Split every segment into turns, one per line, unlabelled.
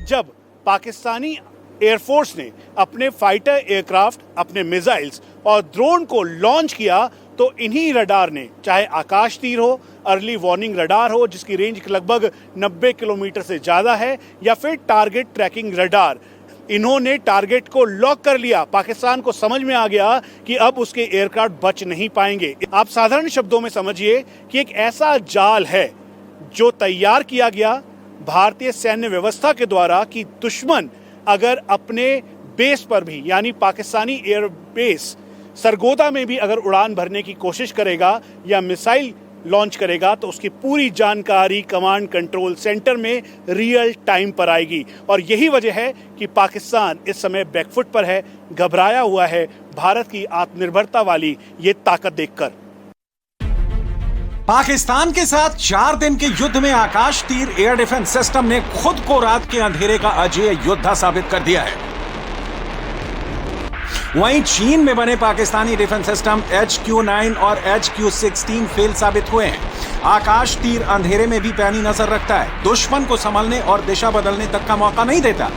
जब पाकिस्तानी एयरफोर्स ने अपने फाइटर एयरक्राफ्ट, अपने मिसाइल्स और ड्रोन को लॉन्च किया तो इन्हीं रडार ने, चाहे आकाश तीर हो, अर्ली वार्निंग रडार हो जिसकी रेंज लगभग 90 किलोमीटर से ज़्यादा है, या फिर टारगेट ट्रैकिंग रडार, इन्होंने टारगेट को लॉक कर लिया। पाकिस्तान को समझ में आ गया कि अब उसके एयरक्राफ्ट बच नहीं पाएंगे। आप साधारण शब्दों में समझिए कि एक ऐसा जाल है जो तैयार किया गया भारतीय सैन्य व्यवस्था के द्वारा कि दुश्मन अगर अपने बेस पर भी, यानी पाकिस्तानी एयर बेस सरगोदा में भी अगर उड़ान भरने की कोशिश करेगा या मिसाइल लॉन्च करेगा तो उसकी पूरी जानकारी कमांड कंट्रोल सेंटर में रियल टाइम पर आएगी। और यही वजह है कि पाकिस्तान इस समय बैकफुट पर है, घबराया हुआ है भारत की आत्मनिर्भरता वाली ये ताकत देखकर।
पाकिस्तान के साथ 4 दिन के युद्ध में आकाश तीर एयर डिफेंस सिस्टम ने खुद को रात के अंधेरे का अजेय योद्धा साबित कर दिया है। वहीं चीन में बने पाकिस्तानी डिफेंस सिस्टम HQ-9 और HQ-16 फेल साबित हुए हैं। आकाश तीर अंधेरे में भी पैनी नजर रखता है, दुश्मन को संभलने और दिशा बदलने तक का मौका नहीं देता।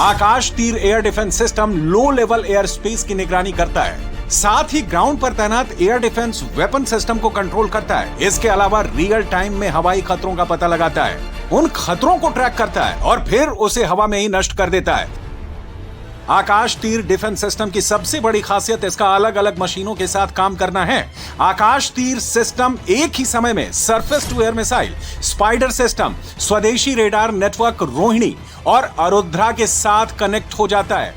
आकाश तीर air defence system low level air space की निगरानी करता है, साथ ही ग्राउंड पर तैनात एयर डिफेंस वेपन सिस्टम को कंट्रोल करता है। इसके अलावा रियल टाइम में हवाई खतरों का पता लगाता है, उन खतरों को ट्रैक करता है और फिर उसे हवा में ही नष्ट कर देता है। आकाश तीर डिफेंस सिस्टम की सबसे बड़ी खासियत इसका अलग अलग मशीनों के साथ काम करना है। आकाश तीर सिस्टम एक ही समय में surface to air missile, spider system, स्वदेशी रेडार नेटवर्क रोहिणी और आरुद्रा के साथ कनेक्ट हो जाता है।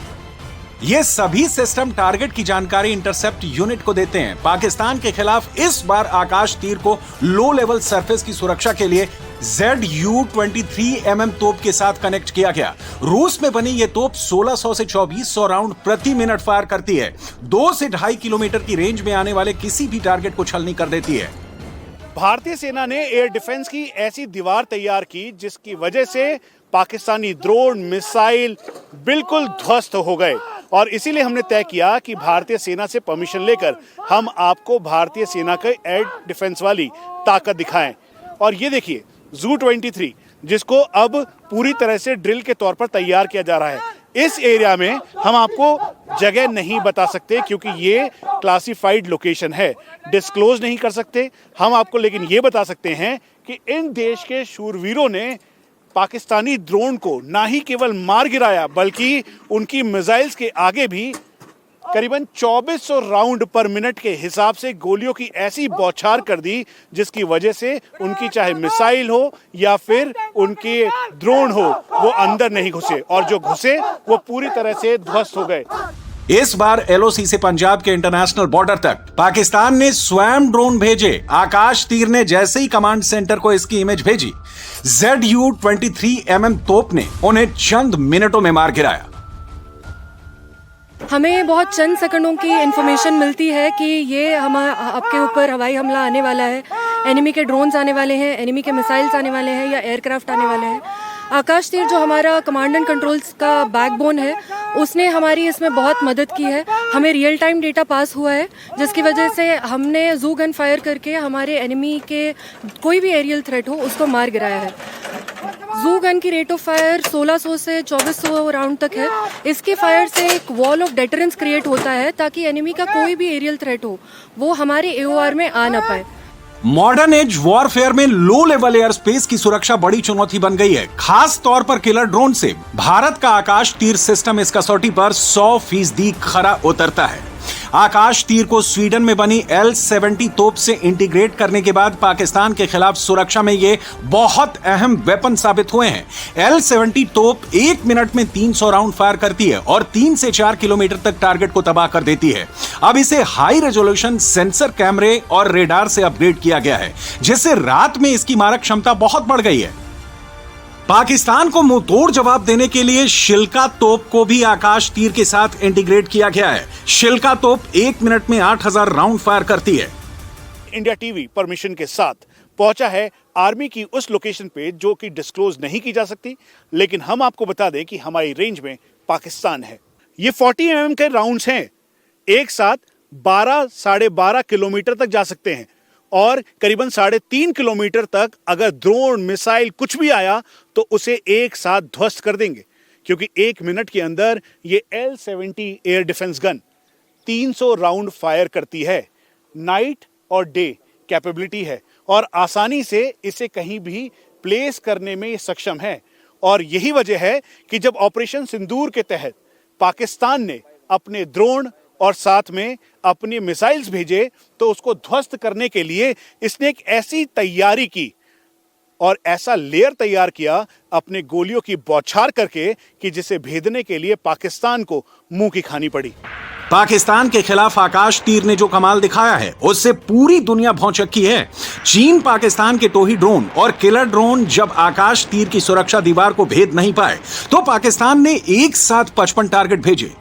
ये सभी सिस्टम टारगेट की जानकारी इंटरसेप्ट यूनिट को देते हैं। पाकिस्तान के खिलाफ इस बार आकाश तीर को लो लेवल सरफेस की सुरक्षा के लिए ZU-23 तोप के साथ कनेक्ट किया गया। रूस में बनी यह तोप 1600 से 2400 राउंड प्रति मिनट फायर करती है। 2 से 2.5 किलोमीटर की रेंज में आने वाले किसी भी टारगेट को छलनी कर देती है।
भारतीय सेना ने एयर डिफेंस की ऐसी दीवार तैयार की जिसकी वजह से पाकिस्तानी ड्रोन, मिसाइल बिल्कुल ध्वस्त हो गए। और इसीलिए हमने तय किया कि भारतीय सेना से परमिशन लेकर हम आपको भारतीय सेना के एयर डिफेंस वाली ताकत दिखाएं। और ये देखिए ZU-23, जिसको अब पूरी तरह से ड्रिल के तौर पर तैयार किया जा रहा है। इस एरिया में हम आपको जगह नहीं बता सकते क्योंकि ये क्लासिफाइड लोकेशन है, डिस्क्लोज नहीं कर सकते हम आपको, लेकिन ये बता सकते हैं कि इन देश के शूरवीरों ने पाकिस्तानी ड्रोन को ना ही केवल मार गिराया बल्कि उनकी मिसाइल्स के आगे भी करीबन 2400 राउंड पर मिनट के हिसाब से गोलियों की ऐसी बौछार कर दी जिसकी वजह से उनकी चाहे मिसाइल हो या फिर उनके ड्रोन हो वो अंदर नहीं घुसे, और जो घुसे वो पूरी तरह से ध्वस्त हो गए।
इस बार LOC से पंजाब के इंटरनेशनल बॉर्डर तक पाकिस्तान ने स्वयं ड्रोन भेजे। आकाश तीर ने जैसे ही कमांड सेंटर को इसकी इमेज भेजी, ZU-23 तोप ने उन्हें चंद मिनटों में मार गिराया।
हमें बहुत चंद सेकंडों की इंफॉर्मेशन मिलती है कि ये आपके ऊपर हवाई हमला आने वाला है, एनिमी के ड्रोन्स आने वाले हैं, एनिमी के मिसाइल्स आने वाले हैं या एयरक्राफ्ट आने वाले हैं। आकाश तीर जो हमारा कमांड एंड कंट्रोल्स का बैकबोन है, उसने हमारी इसमें बहुत मदद की है। हमें रियल टाइम डेटा पास हुआ है जिसकी वजह से हमने जू गन फायर करके हमारे एनिमी के कोई भी एरियल थ्रेट हो उसको मार गिराया है। जू गन की रेट ऑफ फायर 1600 से 2400 राउंड तक है। इसके फायर से एक वॉल ऑफ डेटरेंस क्रिएट होता है ताकि एनिमी का कोई भी एरियल थ्रेट हो वो हमारे AOR में आ ना पाए।
मॉडर्न एज वॉरफेयर में लो लेवल एयर स्पेस की सुरक्षा बड़ी चुनौती बन गई है, खास तौर पर किलर ड्रोन से। भारत का आकाश तीर सिस्टम इस कसौटी पर 100% खरा उतरता है। आकाश तीर को स्वीडन में बनी L-70 तोप से इंटीग्रेट करने के बाद पाकिस्तान के खिलाफ सुरक्षा में ये बहुत अहम वेपन साबित हुए हैं। L-70 तोप 1 मिनट में 300 राउंड फायर करती है और 3 से 4 किलोमीटर तक टारगेट को तबाह कर देती है। अब इसे हाई रेजोल्यूशन सेंसर कैमरे और रेडार से अपग्रेड किया गया है, जिससे रात में इसकी मारक क्षमता बहुत बढ़ गई है। पाकिस्तान को मुंहतोड़ जवाब देने के लिए शिल्का तोप को भी आकाश तीर के साथ इंटीग्रेट किया गया है। शिल्का तोप 1 मिनट में 8000 राउंड फायर करती है।
इंडिया टीवी परमिशन के साथ पहुंचा है आर्मी की उस लोकेशन पे जो कि डिस्क्लोज नहीं की जा सकती, लेकिन हम आपको बता दें कि हमारी रेंज में पाकिस्तान है। ये 40 mm के राउंड्स हैं, एक साथ 12 साढ़े 12 किलोमीटर तक जा सकते हैं और करीबन 3.5 किलोमीटर तक अगर ड्रोन मिसाइल कुछ भी आया तो उसे एक साथ ध्वस्त कर देंगे, क्योंकि 1 मिनट के अंदर ये L-70 air defence gun 300 round fire करती है। नाइट और डे कैपेबिलिटी है और आसानी से इसे कहीं भी प्लेस करने में सक्षम है। और यही वजह है कि जब ऑपरेशन सिंदूर के तहत पाकिस्तान ने अपने ड्रोन और साथ में अपने मिसाइल्स भेजे तो उसको ध्वस्त करने के लिए इसने एक ऐसी तैयारी की और ऐसा लेयर तैयार किया अपने गोलियों की बौछार करके कि जिसे भेदने के लिए पाकिस्तान को मुंह की खानी पड़ी।
पाकिस्तान के खिलाफ आकाश तीर ने जो कमाल दिखाया है उससे पूरी दुनिया भौचक्की है। चीन पाकिस्तान के टोही ड्रोन और किलर ड्रोन जब आकाश तीर की सुरक्षा दीवार को भेद नहीं पाए तो पाकिस्तान ने एक साथ 55 टारगेट भेजे,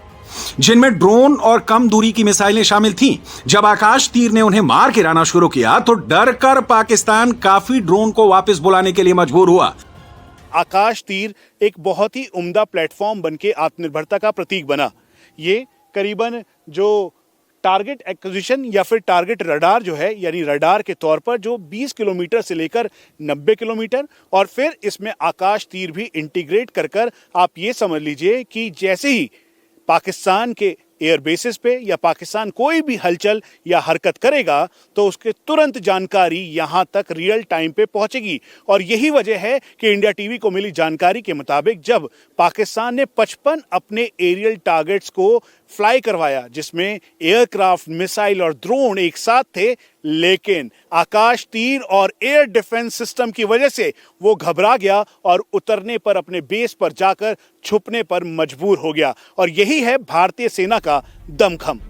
जिनमें ड्रोन और कम दूरी की मिसाइलें शामिल थीं। जब आकाश तीर ने उन्हें मार गिराना शुरू किया तो डर कर पाकिस्तान काफी ड्रोन को वापस बुलाने के लिए मजबूर हुआ।
आकाश तीर एक बहुत ही उम्दा प्लेटफॉर्म बनके आत्मनिर्भरता का प्रतीक बना। ये करीबन जो टारगेट एक्विजिशन या फिर टारगेट रडार जो है, यानी रडार के तौर पर जो 20 किलोमीटर से लेकर 90 किलोमीटर, और फिर इसमें आकाश तीर भी इंटीग्रेट कर आप ये समझ लीजिए कि जैसे ही पाकिस्तान के एयर बेसिस पे या पाकिस्तान कोई भी हलचल या हरकत करेगा तो उसके तुरंत जानकारी यहां तक रियल टाइम पे पहुंचेगी। और यही वजह है कि इंडिया टीवी को मिली जानकारी के मुताबिक जब पाकिस्तान ने 55 अपने एरियल टारगेट्स को फ्लाई करवाया, जिसमें एयरक्राफ्ट, मिसाइल और ड्रोन एक साथ थे, लेकिन आकाश तीर और एयर डिफेंस सिस्टम की वजह से वो घबरा गया और उतरने पर अपने बेस पर जाकर छुपने पर मजबूर हो गया। और यही है भारतीय सेना का दमखम।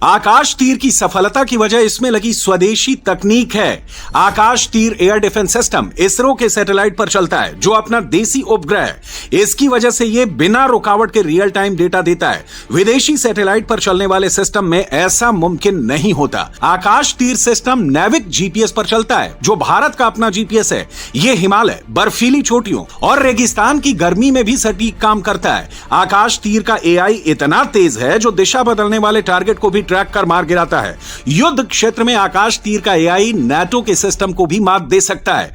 आकाश तीर की सफलता की वजह इसमें लगी स्वदेशी तकनीक है। आकाश तीर एयर डिफेंस सिस्टम इसरो के सैटेलाइट पर चलता है, जो अपना देसी उपग्रह है। इसकी वजह से यह बिना रुकावट के रियल टाइम डेटा देता है। विदेशी सैटेलाइट पर चलने वाले सिस्टम में ऐसा मुमकिन नहीं होता। आकाश तीर सिस्टम नैविक जीपीएस पर चलता है, जो भारत का अपना जीपीएस है। यह हिमालय, बर्फीली चोटियों और रेगिस्तान की गर्मी में भी सटीक काम करता है। आकाश तीर का एआई इतना तेज है जो दिशा बदलने वाले टारगेट को भी ट्रैक कर मार गिराता है। युद्ध क्षेत्र में आकाश तीर का एआई नाटो के सिस्टम को भी मात दे सकता है।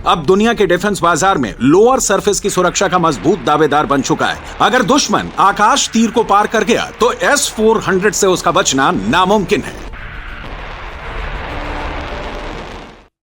अब दुनिया के डिफेंस बाजार में लोअर सरफेस की सुरक्षा का मजबूत दावेदार बन चुका है। अगर दुश्मन आकाश तीर को पार कर गया तो S-400 से उसका बचना नामुमकिन है।